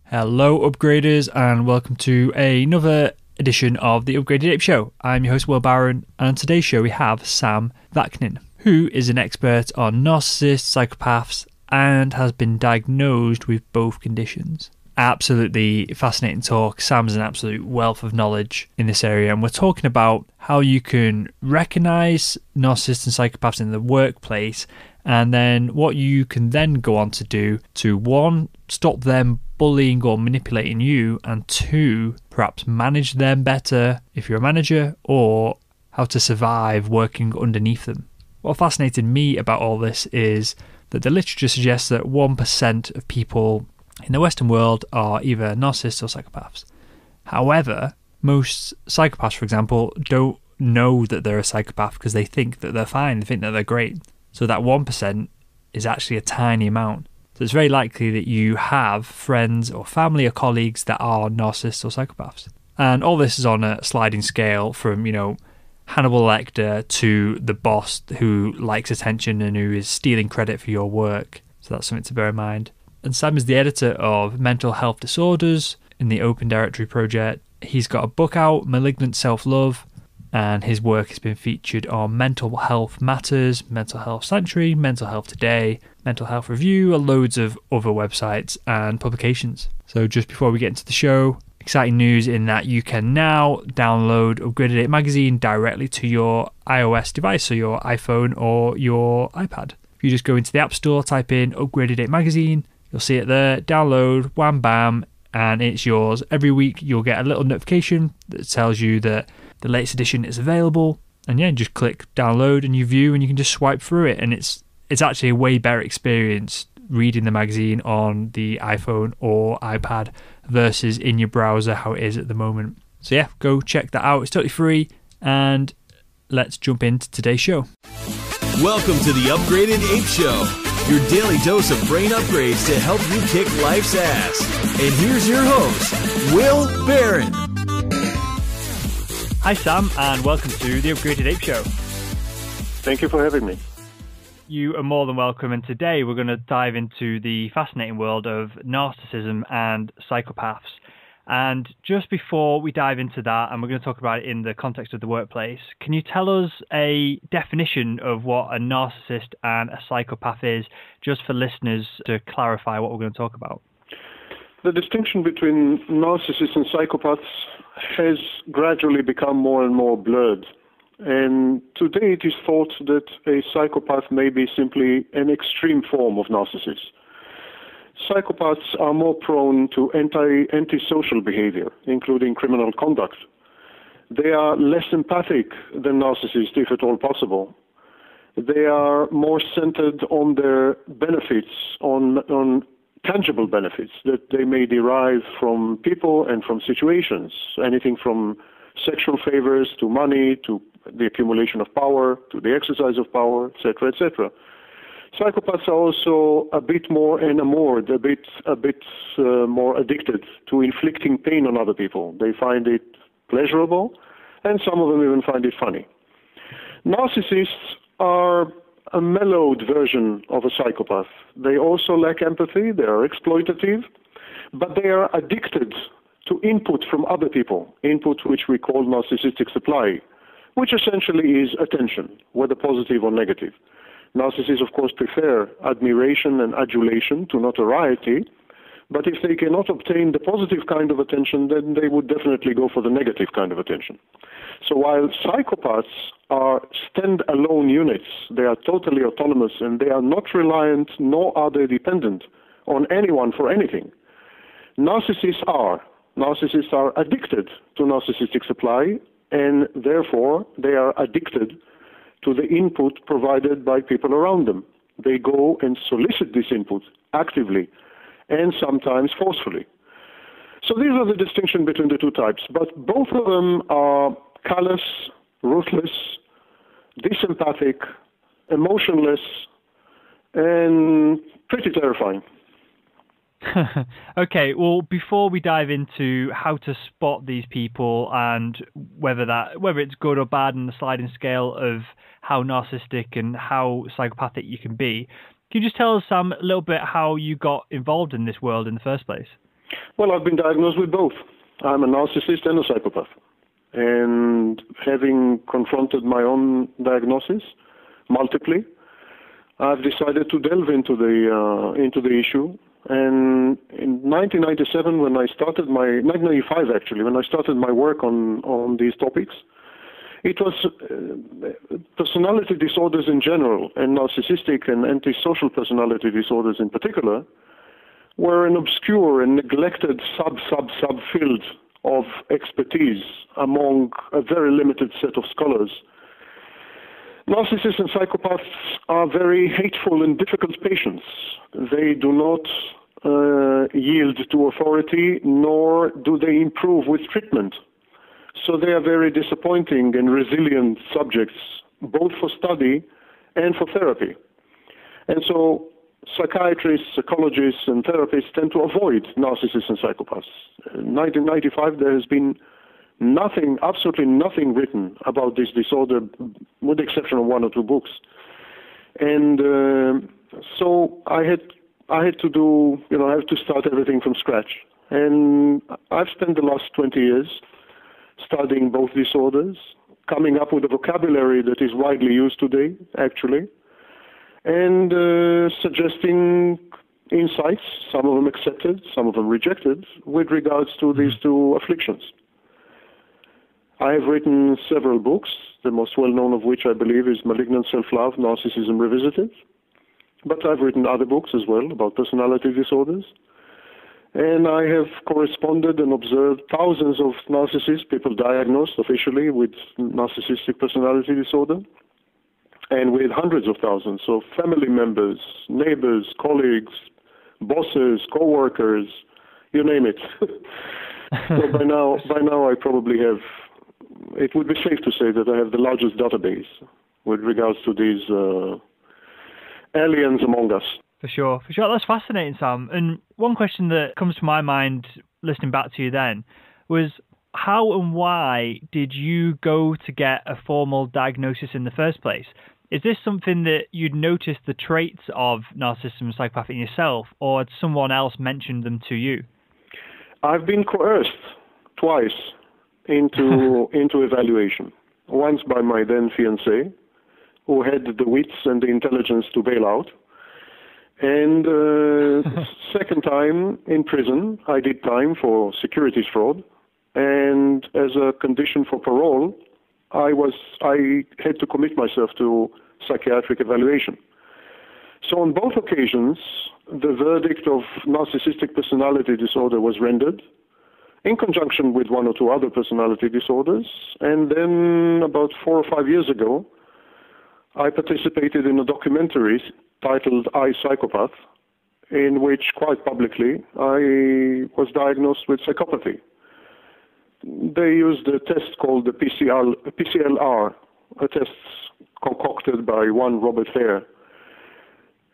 Hello upgraders and welcome to another edition of the Upgraded Ape Show. I'm your host Will Barron, and on today's show we have Sam Vaknin, who is an expert on narcissists, psychopaths, and has been diagnosed with both conditions. Absolutely fascinating talk. Sam's an absolute wealth of knowledge in this area, and we're talking about how you can recognize narcissists and psychopaths in the workplace, and then what you can then go on to do to, one, stop them bullying or manipulating you, and two, perhaps manage them better if you're a manager, or how to survive working underneath them. What fascinated me about all this is that the literature suggests that 1% of people in the Western world are either narcissists or psychopaths. However, most psychopaths, for example, don't know that they're a psychopath because they think that they're fine, they think that they're great. So that 1% is actually a tiny amount. So it's very likely that you have friends or family or colleagues that are narcissists or psychopaths. And all this is on a sliding scale from, Hannibal Lecter to the boss who likes attention and who is stealing credit for your work. So that's something to bear in mind. And Sam is the editor of Mental Health Disorders in the Open Directory Project. He's got a book out, Malignant Self-Love, and his work has been featured on Mental Health Matters, Mental Health Sanctuary, Mental Health Today, Mental Health Review, and loads of other websites and publications. So just before we get into the show, exciting news in that you can now download Upgraded Ape magazine directly to your iOS device, so your iPhone or your iPad. If you just go into the App Store, type in Upgraded Ape magazine, you'll see it there, download, wham bam, and it's yours. Every week you'll get a little notification that tells you that the latest edition is available, and just click download and you view, and you can just swipe through it, and it's actually a way better experience reading the magazine on the iPhone or iPad versus in your browser how it is at the moment. So go check that out. It's totally free, and let's jump into today's show. Welcome to the Upgraded Ape Show, your daily dose of brain upgrades to help you kick life's ass. And here's your host, Will Barron. Hi Sam, and welcome to the Upgraded Ape Show. Thank you for having me. You are more than welcome, and today we're going to dive into the fascinating world of narcissism and psychopaths. And just before we dive into that, and we're going to talk about it in the context of the workplace, can you tell us a definition of what a narcissist and a psychopath is, just for listeners to clarify what we're going to talk about? The distinction between narcissists and psychopaths has gradually become more and more blurred. And today it is thought that a psychopath may be simply an extreme form of narcissist. Psychopaths are more prone to antisocial behavior, including criminal conduct. They are less empathic than narcissists, if at all possible. They are more centered on their benefits, on tangible benefits that they may derive from people and from situations, anything from sexual favors to money to the accumulation of power to the exercise of power, etc., etc. Psychopaths are also a bit more enamored, a bit more addicted to inflicting pain on other people. They find it pleasurable, and some of them even find it funny. Narcissists are a mellowed version of a psychopath. They also lack empathy, they are exploitative, but they are addicted to input from other people, input which we call narcissistic supply, which essentially is attention, whether positive or negative. Narcissists, of course, prefer admiration and adulation to notoriety, but if they cannot obtain the positive kind of attention, then they would definitely go for the negative kind of attention. So while psychopaths are stand-alone units, they are totally autonomous and they are not reliant nor are they dependent on anyone for anything. Narcissists are. Narcissists are addicted to narcissistic supply, and therefore they are addicted to the input provided by people around them. They go and solicit this input actively and sometimes forcefully. So these are the distinction between the two types, but both of them are callous, ruthless, disempathic, emotionless, and pretty terrifying. Okay, well, before we dive into how to spot these people and whether it's good or bad in the sliding scale of how narcissistic and how psychopathic you can be, can you just tell us, Sam, a little bit how you got involved in this world in the first place? Well, I've been diagnosed with both. I'm a narcissist and a psychopath. And having confronted my own diagnosis multiply, I've decided to delve into the issue. And in 1997, 1995 actually, when I started my work on these topics, it was personality disorders in general, and narcissistic and antisocial personality disorders in particular, were an obscure and neglected sub-field of expertise among a very limited set of scholars. Narcissists and psychopaths are very hateful and difficult patients. They do not yield to authority, nor do they improve with treatment. So they are very disappointing and resilient subjects, both for study and for therapy. And so psychiatrists, psychologists, and therapists tend to avoid narcissists and psychopaths. In 1995, there has been nothing, absolutely nothing written about this disorder, with the exception of one or two books. And so I had to I have to start everything from scratch. And I've spent the last 20 years studying both disorders, coming up with a vocabulary that is widely used today, actually, and suggesting insights, some of them accepted, some of them rejected, with regards to these two afflictions. I have written several books, the most well-known of which I believe is Malignant Self-Love, Narcissism Revisited. But I've written other books as well about personality disorders. And I have corresponded and observed thousands of narcissists, people diagnosed officially with narcissistic personality disorder, and with hundreds of thousands of family members, neighbors, colleagues, bosses, co-workers, you name it. So by now I probably have, it would be safe to say that I have the largest database with regards to these aliens among us. For sure. That's fascinating, Sam. And one question that comes to my mind listening back to you then was, how and why did you go to get a formal diagnosis in the first place? Is this something that you'd noticed the traits of narcissism and psychopathy in yourself, or had someone else mentioned them to you? I've been coerced twice into evaluation. Once by my then fiancé, who had the wits and the intelligence to bail out. And second time in prison, I did time for securities fraud. And as a condition for parole, I had to commit myself to psychiatric evaluation. So on both occasions, the verdict of narcissistic personality disorder was rendered in conjunction with one or two other personality disorders. And then about 4 or 5 years ago, I participated in a documentary titled I, Psychopath, in which quite publicly I was diagnosed with psychopathy. They used a test called the PCLR, a test concocted by one Robert Hare.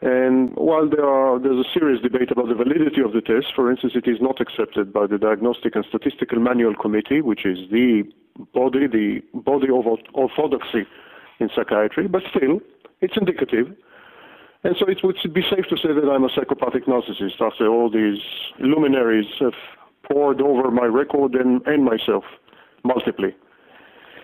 And while there's a serious debate about the validity of the test, for instance, it is not accepted by the Diagnostic and Statistical Manual Committee, which is the body of orthodoxy in psychiatry, but still, it's indicative. And so it would be safe to say that I'm a psychopathic narcissist after all these luminaries have poured over my record and myself multiply.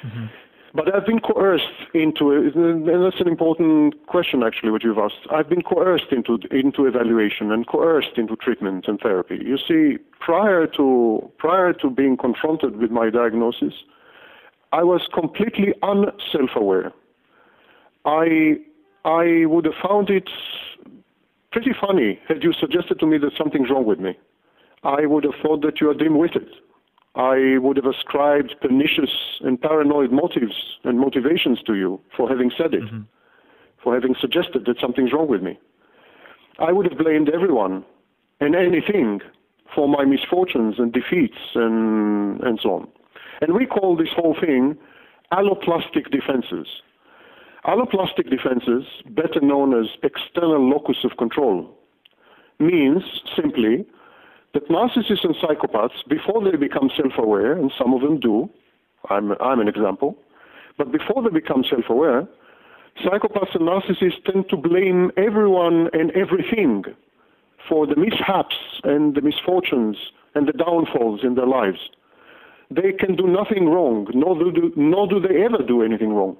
Mm-hmm. But I've been coerced into it, and that's an important question actually what you've asked. I've been coerced into evaluation and coerced into treatment and therapy. You see, prior to being confronted with my diagnosis, I was completely unself-aware. I would have found it pretty funny had you suggested to me that something's wrong with me. I would have thought that you are dim-witted. I would have ascribed pernicious and paranoid motives and motivations to you for having said it, for having suggested that something's wrong with me. I would have blamed everyone and anything for my misfortunes and defeats and so on. And we call this whole thing alloplastic defenses. Alloplastic defenses, better known as external locus of control, means simply that narcissists and psychopaths, before they become self-aware, and some of them do, I'm an example, but before they become self-aware, psychopaths and narcissists tend to blame everyone and everything for the mishaps and the misfortunes and the downfalls in their lives. They can do nothing wrong, nor do they ever do anything wrong.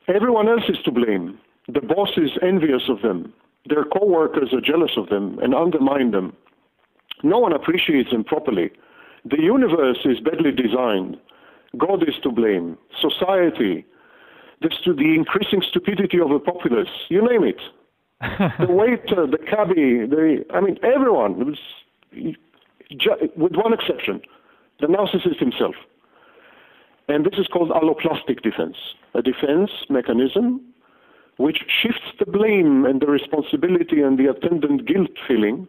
Everyone else is to blame. The boss is envious of them. Their co-workers are jealous of them and undermine them. No one appreciates them properly. The universe is badly designed. God is to blame. Society, the increasing stupidity of the populace, you name it. The waiter, the cabbie, everyone, with one exception, the narcissist himself. And this is called alloplastic defense, a defense mechanism which shifts the blame and the responsibility and the attendant guilt feeling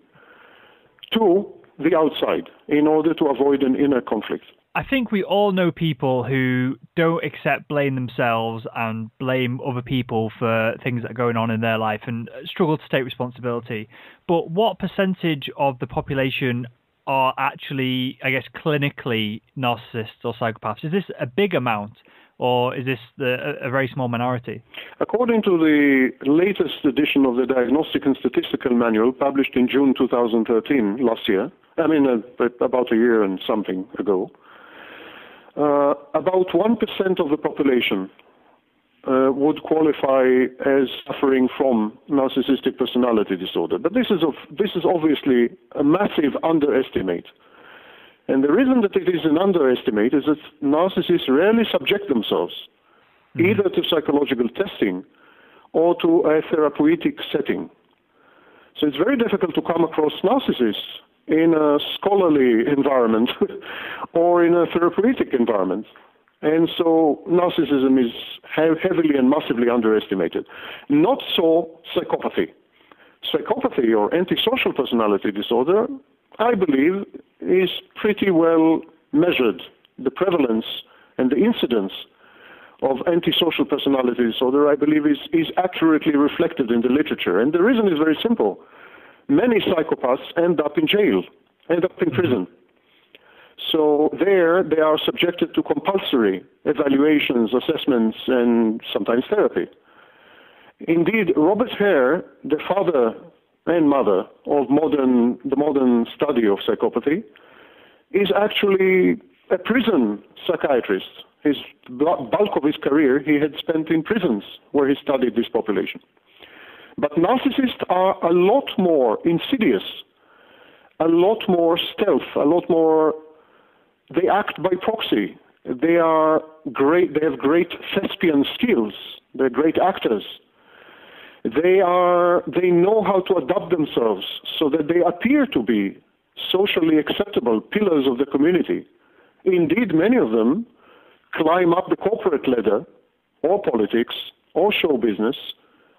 to the outside in order to avoid an inner conflict. I think we all know people who don't accept blame themselves and blame other people for things that are going on in their life and struggle to take responsibility. But what percentage of the population are actually, I guess, clinically narcissists or psychopaths? Is this a big amount, or is this a very small minority? According to the latest edition of the Diagnostic and Statistical Manual, published in June 2013, last year, about a year and something ago, about 1% of the population would qualify as suffering from narcissistic personality disorder. But this is obviously a massive underestimate. And the reason that it is an underestimate is that narcissists rarely subject themselves either to psychological testing or to a therapeutic setting. So it's very difficult to come across narcissists in a scholarly environment or in a therapeutic environment. And so narcissism is heavily and massively underestimated. Not so psychopathy. Psychopathy or antisocial personality disorder, I believe, is pretty well measured. The prevalence and the incidence of antisocial personality disorder, I believe, is accurately reflected in the literature. And the reason is very simple. Many psychopaths end up in jail, end up in prison. So there they are subjected to compulsory evaluations, assessments, and sometimes therapy. Indeed, Robert Hare, the father and mother of the modern study of psychopathy, is actually a prison psychiatrist. His bulk of his career he had spent in prisons where he studied this population. But narcissists are a lot more insidious, a lot more stealth, a lot more. They act by proxy. They are great. They have great thespian skills. They're great actors. They know how to adapt themselves so that they appear to be socially acceptable pillars of the community. Indeed, many of them climb up the corporate ladder, or politics, or show business,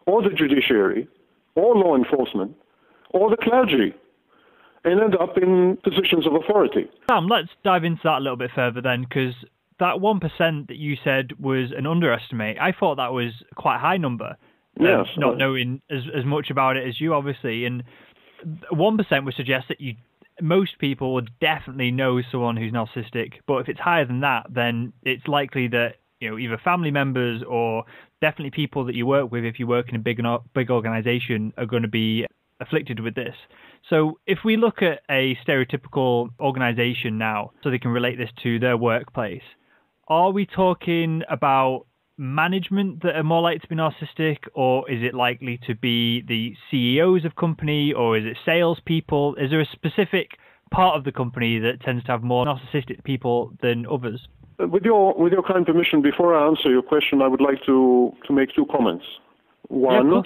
or the judiciary, or law enforcement, or the clergy, and end up in positions of authority. Sam, let's dive into that a little bit further then, because that 1% that you said was an underestimate. I thought that was quite a high number, yes, not knowing as much about it as you, obviously. And 1% would suggest that most people would definitely know someone who's narcissistic, but if it's higher than that, then it's likely that either family members or definitely people that you work with, if you work in a big organization, are going to be afflicted with this. So if we look at a stereotypical organization now, so they can relate this to their workplace, are we talking about management that are more likely to be narcissistic, or is it likely to be the CEOs of company, or is it salespeople? Is there a specific part of the company that tends to have more narcissistic people than others? With your kind permission, before I answer your question, I would like to make two comments. One,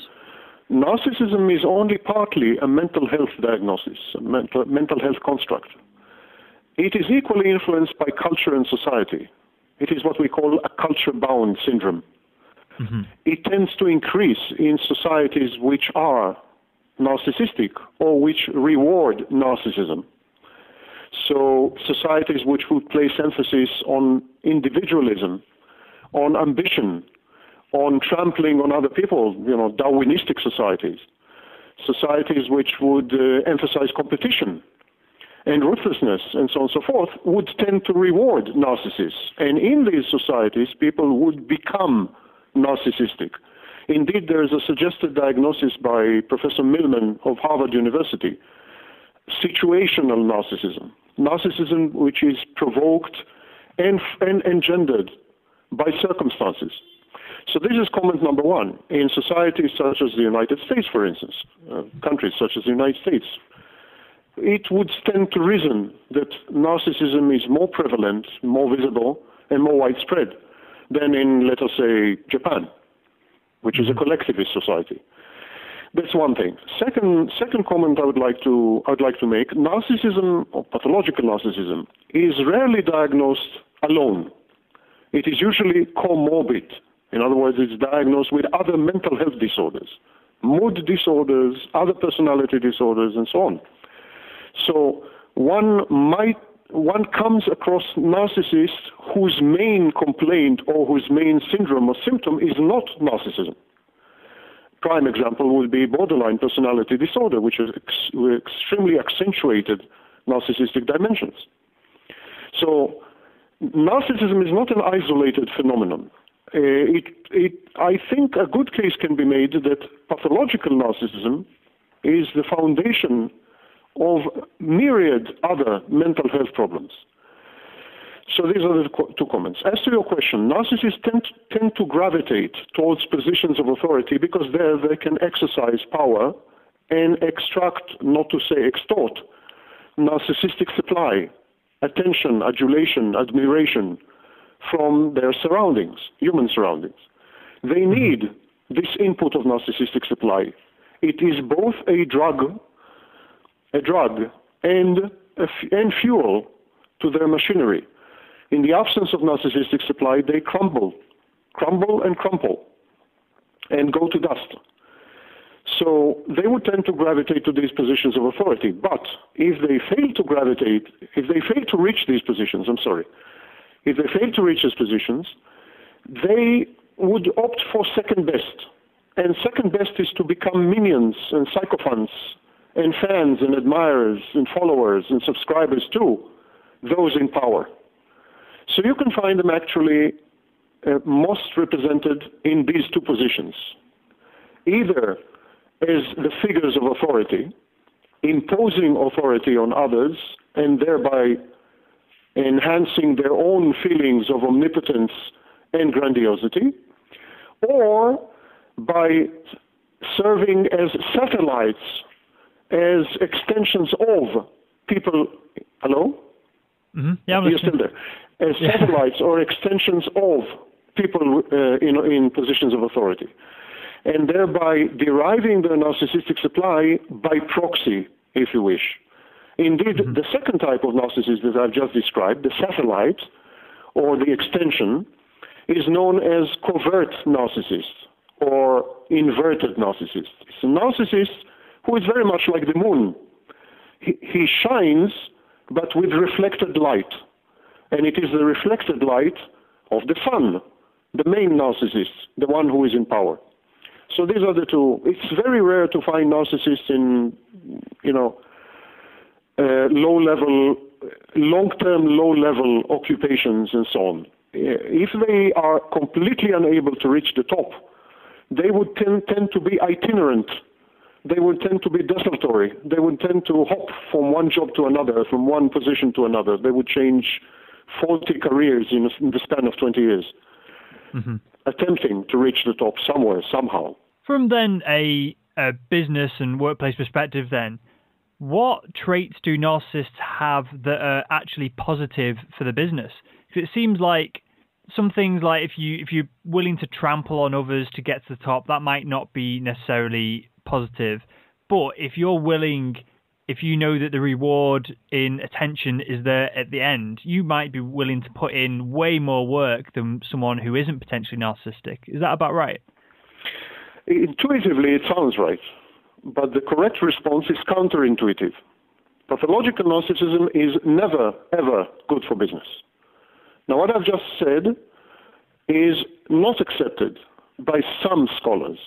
narcissism is only partly a mental health diagnosis, a mental health construct. It is equally influenced by culture and society. It is what we call a culture-bound syndrome. Mm-hmm. It tends to increase in societies which are narcissistic or which reward narcissism. So societies which would place emphasis on individualism, on ambition, on trampling on other people, Darwinistic societies. Societies which would emphasize competition and ruthlessness and so on and so forth would tend to reward narcissists. And in these societies, people would become narcissistic. Indeed, there is a suggested diagnosis by Professor Millman of Harvard University situational narcissism, narcissism which is provoked and engendered by circumstances. So this is comment number one. In societies such as the United States, for instance, countries such as the United States, it would stand to reason that narcissism is more prevalent, more visible, and more widespread than in, let us say, Japan, which is a collectivist society. That's one thing. Second comment I would like to make: narcissism or pathological narcissism is rarely diagnosed alone. It is usually comorbid. In other words, it's diagnosed with other mental health disorders, mood disorders, other personality disorders, and so on. So one comes across narcissists whose main complaint or whose main syndrome or symptom is not narcissism. Prime example would be borderline personality disorder, which is extremely accentuated narcissistic dimensions. So narcissism is not an isolated phenomenon. I think a good case can be made that pathological narcissism is the foundation of myriad other mental health problems. So these are the two comments. As to your question, narcissists tend to gravitate towards positions of authority because there they can exercise power and extract, not to say extort, narcissistic supply, attention, adulation, admiration from their surroundings, human surroundings. They need this input of narcissistic supply. It is both a drug and fuel to their machinery. In the absence of narcissistic supply, they crumble and go to dust. So they would tend to gravitate to these positions of authority. But if they fail to reach these positions, they would opt for second best. And second best is to become minions and sycophants and fans and admirers and followers and subscribers to those in power. So you can find them actually most represented in these two positions, either as the figures of authority, imposing authority on others and thereby enhancing their own feelings of omnipotence and grandiosity, or by serving as satellites, as extensions of people. Hello? Mm-hmm. Yeah, you're still there. As satellites or extensions of people in positions of authority, and thereby deriving their narcissistic supply by proxy, if you wish. Indeed, the second type of narcissist that I've just described, the satellite or the extension, is known as covert narcissist or inverted narcissist. It's a narcissist who is very much like the moon. He shines, but with reflected light. And it is the reflected light of the sun, the main narcissist, the one who is in power. So these are the two. It's very rare to find narcissists in, long-term, low-level occupations and so on. If they are completely unable to reach the top, they would tend to be itinerant. They would tend to be desultory. They would tend to hop from one job to another, from one position to another. They would change 40 careers in the span of 20 years, attempting to reach the top somewhere, somehow. From then a business and workplace perspective then, what traits do narcissists have that are actually positive for the business? Because it seems like some things like if you're willing to trample on others to get to the top, that might not be necessarily positive. But if you're willing, if you know that the reward in attention is there at the end, you might be willing to put in way more work than someone who isn't potentially narcissistic. Is that about right? Intuitively, it sounds right. But the correct response is counterintuitive. Pathological narcissism is never, ever good for business. Now, what I've just said is not accepted by some scholars,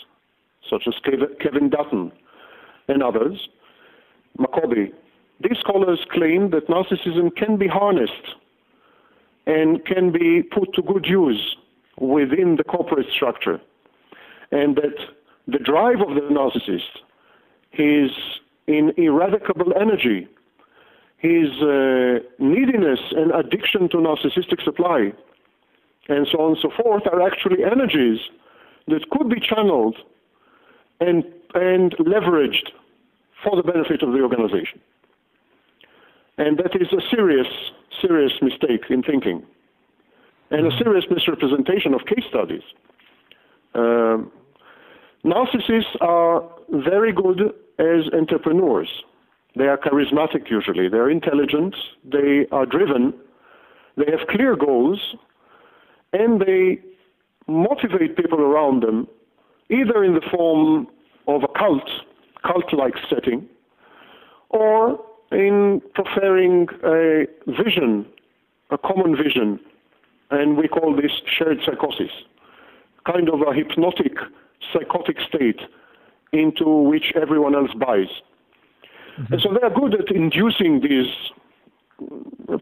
such as Kevin Dutton and others, Macoby. These scholars claim that narcissism can be harnessed and can be put to good use within the corporate structure, and that the drive of the narcissist, his in irrevocable energy, his neediness and addiction to narcissistic supply, and so on and so forth, are actually energies that could be channeled and leveraged for the benefit of the organization. And that is a serious mistake in thinking, and a serious misrepresentation of case studies. Narcissists are very good as entrepreneurs. They are charismatic usually. They are intelligent. They are driven. They have clear goals, and they motivate people around them, either in the form of a cult-like setting, or in preferring a vision, a common vision, and we call this shared psychosis, kind of a hypnotic, psychotic state into which everyone else buys. Mm-hmm. And so they are good at inducing these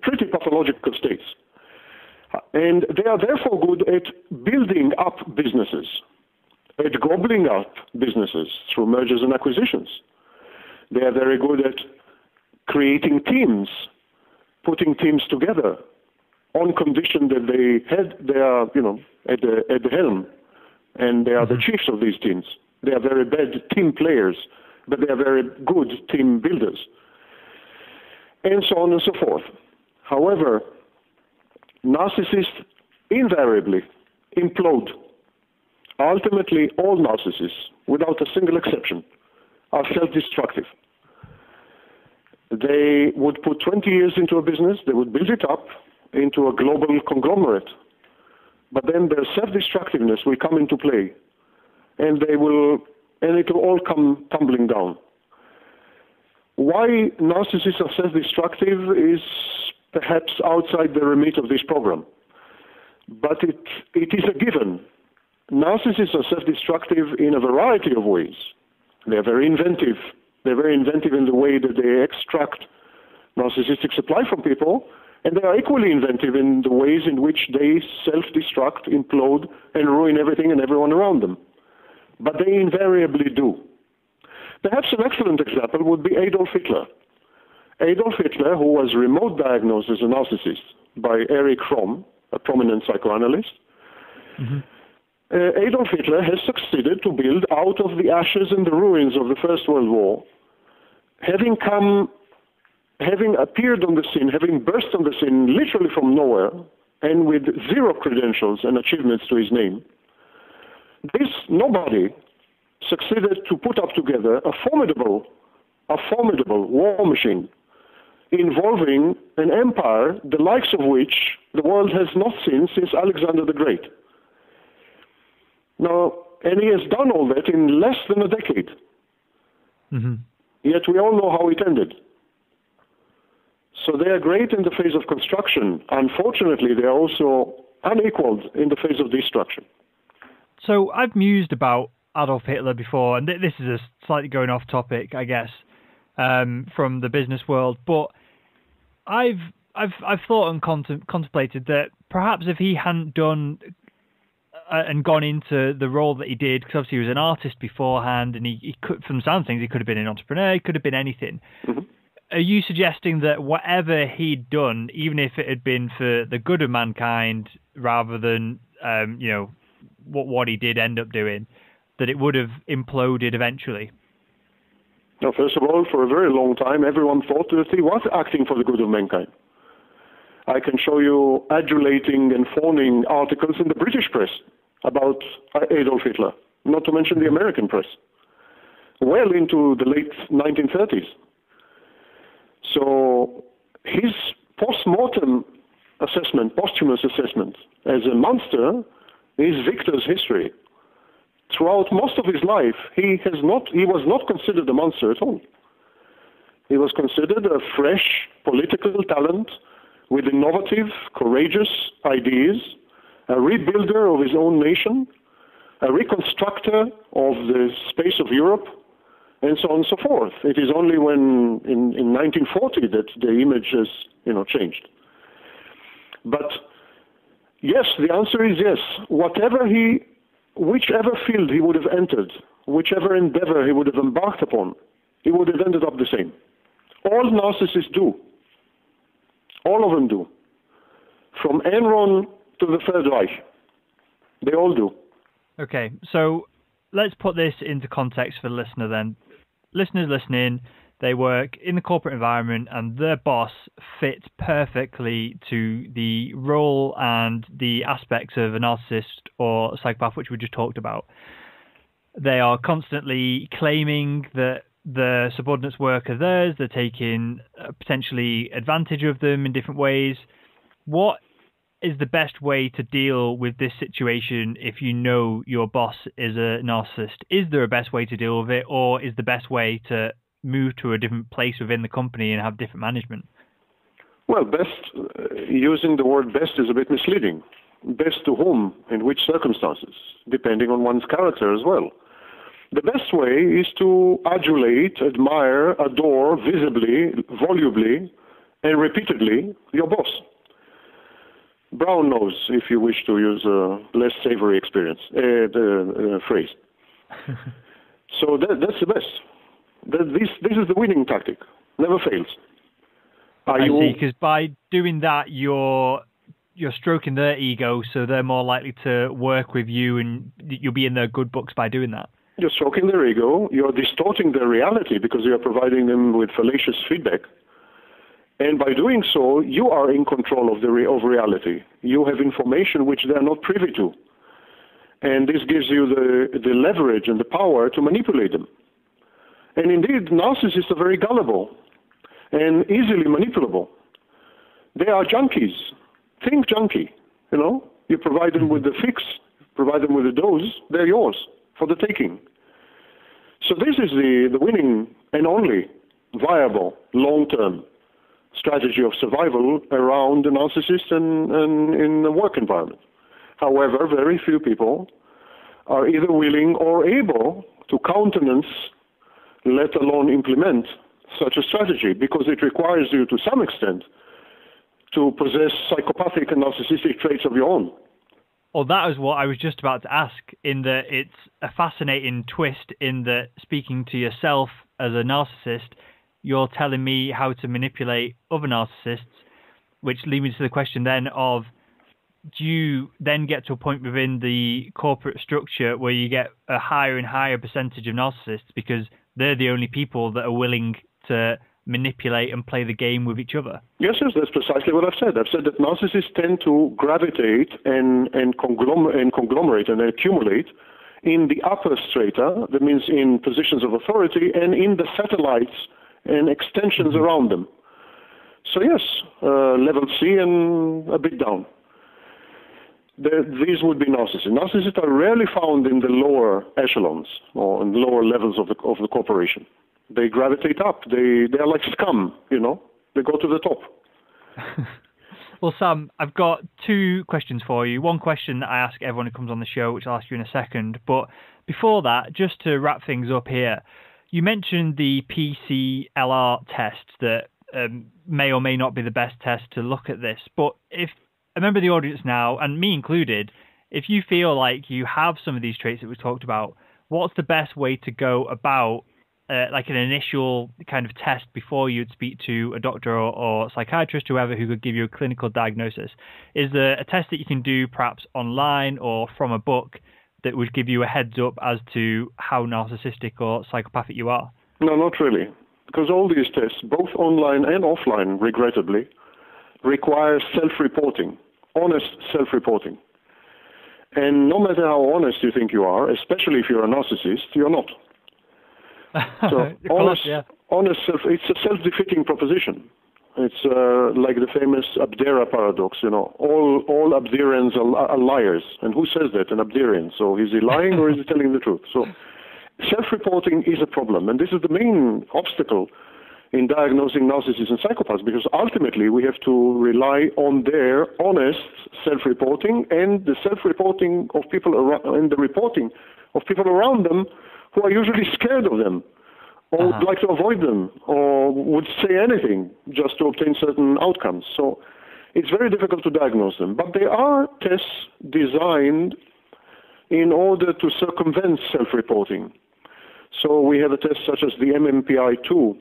pretty pathological states. And they are therefore good at building up businesses, at gobbling up businesses through mergers and acquisitions. They are very good at creating teams, putting teams together on condition that they are, at the helm, and they are the chiefs of these teams. They are very bad team players, but they are very good team builders, and so on and so forth. However, narcissists invariably implode. Ultimately, all narcissists, without a single exception, are self-destructive. They would put 20 years into a business, they would build it up into a global conglomerate, but then their self-destructiveness will come into play, and it will all come tumbling down. Why narcissists are self-destructive is perhaps outside the remit of this program, but it is a given. Narcissists are self-destructive in a variety of ways. They're very inventive. They're very inventive in the way that they extract narcissistic supply from people, and they are equally inventive in the ways in which they self-destruct, implode, and ruin everything and everyone around them. But they invariably do. Perhaps an excellent example would be Adolf Hitler. Adolf Hitler, who was remote diagnosed as a narcissist by Erich Fromm, a prominent psychoanalyst, Adolf Hitler has succeeded to build out of the ashes and the ruins of the First World War, having appeared on the scene, having burst on the scene literally from nowhere, and with zero credentials and achievements to his name. This nobody succeeded to put up together a formidable war machine involving an empire the likes of which the world has not seen since Alexander the Great. Now, and he has done all that in less than a decade. Yet we all know how it ended. So they are great in the phase of construction. Unfortunately, they are also unequaled in the phase of destruction. So I've mused about Adolf Hitler before, and this is a slightly going off topic, I guess, from the business world. But I've thought and contemplated that perhaps if he hadn't done and gone into the role that he did, because obviously he was an artist beforehand, and he could, from some things, he could have been an entrepreneur, he could have been anything. Are you suggesting that whatever he'd done, even if it had been for the good of mankind rather than, what he did end up doing, that it would have imploded eventually? Now, first of all, for a very long time, everyone thought that he was acting for the good of mankind. I can show you adulating and fawning articles in the British press about Adolf Hitler, not to mention the American press, well into the late 1930s. So his posthumous assessment as a monster is Victor's history. Throughout most of his life, he was not considered a monster at all. He was considered a fresh political talent with innovative, courageous ideas, a rebuilder of his own nation, a reconstructor of the space of Europe, and so on and so forth. It is only when in 1940 that the image has changed. But yes, the answer is yes. Whichever field he would have entered, whichever endeavor he would have embarked upon, it would have ended up the same. All narcissists do. All of them do. From Enron to the Third Reich. They all do. Okay, so let's put this into context for the listener then. Listeners listening, they work in the corporate environment and their boss fits perfectly to the role and the aspects of a narcissist or a psychopath, which we just talked about. They are constantly claiming that the subordinates' work are theirs. They're taking potentially advantage of them in different ways. What is the best way to deal with this situation if you know your boss is a narcissist? Is there a best way to deal with it, or is the best way to move to a different place within the company and have different management? Well, best, using the word best is a bit misleading. Best to whom, in which circumstances, depending on one's character as well. The best way is to adulate, admire, adore visibly, volubly, and repeatedly your boss. Brown nose, if you wish to use a less savory phrase. So that's the best. This is the winning tactic. Never fails. I see, because by doing that, you're stroking their ego, so they're more likely to work with you, and you'll be in their good books by doing that. You're stroking their ego. You're distorting their reality because you are providing them with fallacious feedback. And by doing so, you are in control of reality. You have information which they are not privy to. And this gives you the leverage and the power to manipulate them. And indeed, narcissists are very gullible and easily manipulable. They are junkies. Think junkie, You provide them with the fix, provide them with the dose, they're yours for the taking. So this is the winning and only viable long-term strategy of survival around the narcissist and in the work environment. However, very few people are either willing or able to countenance, let alone implement, such a strategy, because it requires you to some extent to possess psychopathic and narcissistic traits of your own. Well, that is what I was just about to ask, in that it's a fascinating twist in that speaking to yourself as a narcissist, you're telling me how to manipulate other narcissists, which leads me to the question then of, do you then get to a point within the corporate structure where you get a higher and higher percentage of narcissists because they're the only people that are willing to manipulate and play the game with each other? Yes, that's precisely what I've said. I've said that narcissists tend to gravitate and conglomerate and accumulate in the upper strata, that means in positions of authority, and in the satellites and extensions around them. So yes, level C and a bit down. These would be narcissists. Narcissists are rarely found in the lower echelons or in lower levels of the corporation. They gravitate up. They are like scum, They go to the top. Well, Sam, I've got two questions for you. One question that I ask everyone who comes on the show, which I'll ask you in a second. But before that, just to wrap things up here, you mentioned the PCL test that may or may not be the best test to look at this. But if a member of the audience now, and me included, if you feel like you have some of these traits that we talked about, what's the best way to go about like an initial kind of test before you'd speak to a doctor or psychiatrist, whoever, who could give you a clinical diagnosis? Is there a test that you can do perhaps online or from a book that would give you a heads up as to how narcissistic or psychopathic you are? No, not really. Because all these tests, both online and offline, regrettably, require self-reporting, honest self-reporting. And no matter how honest you think you are, especially if you're a narcissist, you're not. So honest it's a self-defeating proposition. It's like the famous Abdera paradox, all Abderians are liars. And who says that? An Abderian. So is he lying or is he telling the truth? So self-reporting is a problem. And this is the main obstacle in diagnosing narcissists and psychopaths, because ultimately we have to rely on their honest self-reporting and the self-reporting of people around, and the reporting of people around them who are usually scared of them or would like to avoid them or would say anything just to obtain certain outcomes. So it's very difficult to diagnose them. But there are tests designed in order to circumvent self-reporting. So we have a test such as the MMPI-2,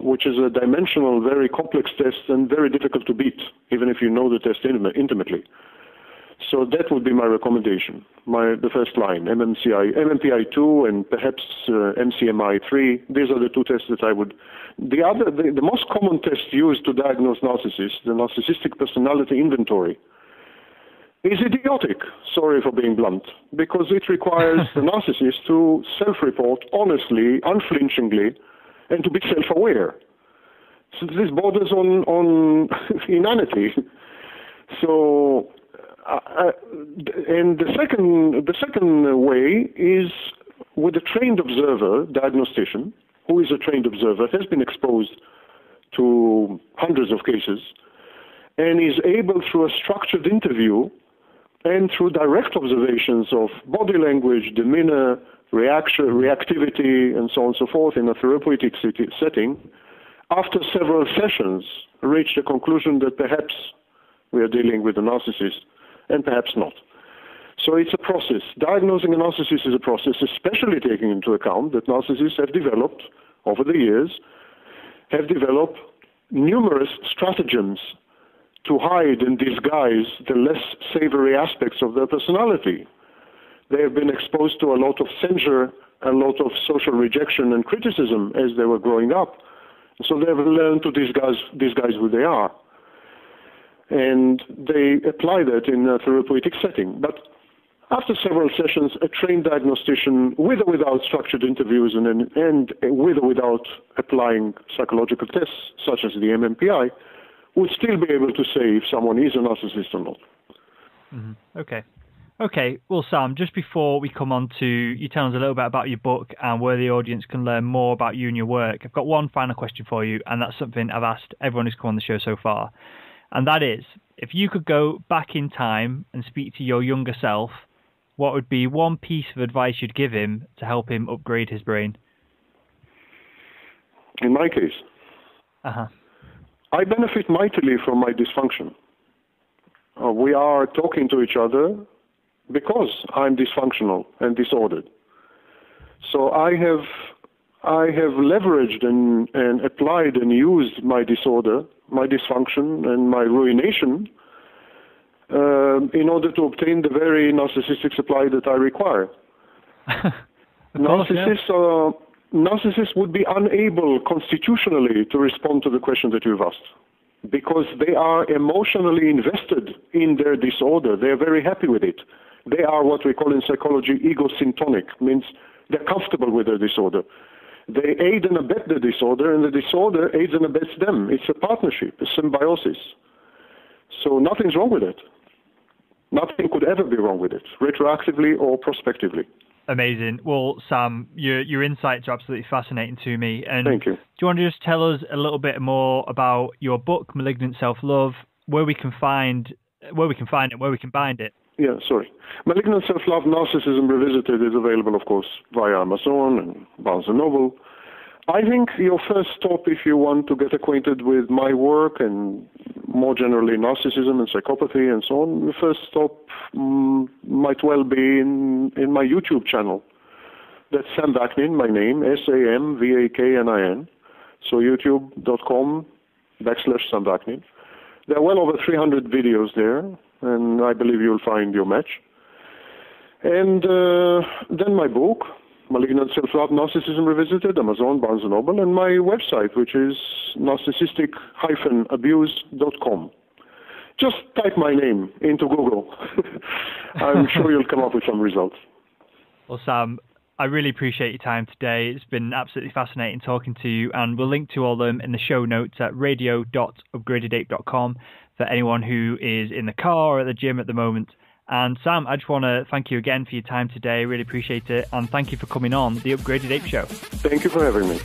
which is a dimensional, very complex test and very difficult to beat, even if you know the test intimately. So that would be my recommendation, the first line, MMPI-2 and perhaps MCMI-3. These are the two tests that I would... The most common test used to diagnose narcissists, the Narcissistic Personality Inventory, is idiotic, sorry for being blunt, because it requires the narcissist to self-report honestly, unflinchingly, and to be self-aware. So this borders on inanity. So, and the second way is with a trained observer, diagnostician, who is a trained observer, has been exposed to hundreds of cases, and is able through a structured interview and through direct observations of body language, demeanor, reactivity, and so on and so forth in a therapeutic setting, after several sessions, reach the conclusion that perhaps we are dealing with a narcissist and perhaps not. So it's a process. Diagnosing a narcissist is a process, especially taking into account that narcissists have developed, over the years, numerous stratagems to hide and disguise the less savory aspects of their personality. They have been exposed to a lot of censure, a lot of social rejection and criticism as they were growing up. So they have learned to disguise who they are. And they apply that in a therapeutic setting. But after several sessions, a trained diagnostician, with or without structured interviews and with or without applying psychological tests, such as the MMPI, would still be able to say if someone is a narcissist or not. Mm-hmm. Okay. Well, Sam, just before we come on to you tell us a little bit about your book and where the audience can learn more about you and your work, I've got one final question for you, and that's something I've asked everyone who's come on the show so far. And that is, if you could go back in time and speak to your younger self, what would be one piece of advice you'd give him to help him upgrade his brain? In my case, I benefit mightily from my dysfunction. We are talking to each other because I'm dysfunctional and disordered. So I have leveraged and applied and used my disorder, my dysfunction, and my ruination in order to obtain the very narcissistic supply that I require. Narcissists would be unable constitutionally to respond to the question that you've asked because they are emotionally invested in their disorder. They are very happy with it. They are what we call in psychology egosyntonic, means they're comfortable with their disorder. They aid and abet the disorder, and the disorder aids and abets them. It's a partnership, a symbiosis. So nothing's wrong with it. Nothing could ever be wrong with it, retroactively or prospectively. Amazing. Well, Sam, your insights are absolutely fascinating to me. And thank you. Do you want to just tell us a little bit more about your book, Malignant Self-Love, where we can find it, where we can bind it? Yeah, sorry. Malignant Self-Love, Narcissism Revisited is available, of course, via Amazon and Barnes & Noble. I think your first stop, if you want to get acquainted with my work and more generally narcissism and psychopathy and so on, the first stop might well be in my YouTube channel. That's Sam Vaknin, my name, SAMVAKNIN. So youtube.com/Sam Vaknin. There are well over 300 videos there, and I believe you'll find your match. And then my book, Malignant Self-Love, Narcissism Revisited, Amazon, Barnes & Noble, and my website, which is narcissistic-abuse.com. Just type my name into Google. I'm sure you'll come up with some results. Well, Sam, I really appreciate your time today. It's been absolutely fascinating talking to you, and we'll link to all of them in the show notes at radio.upgradedape.com for anyone who is in the car or at the gym at the moment. And Sam, I just want to thank you again for your time today. Really appreciate it. And thank you for coming on the Upgraded Ape Show. Thank you for having me.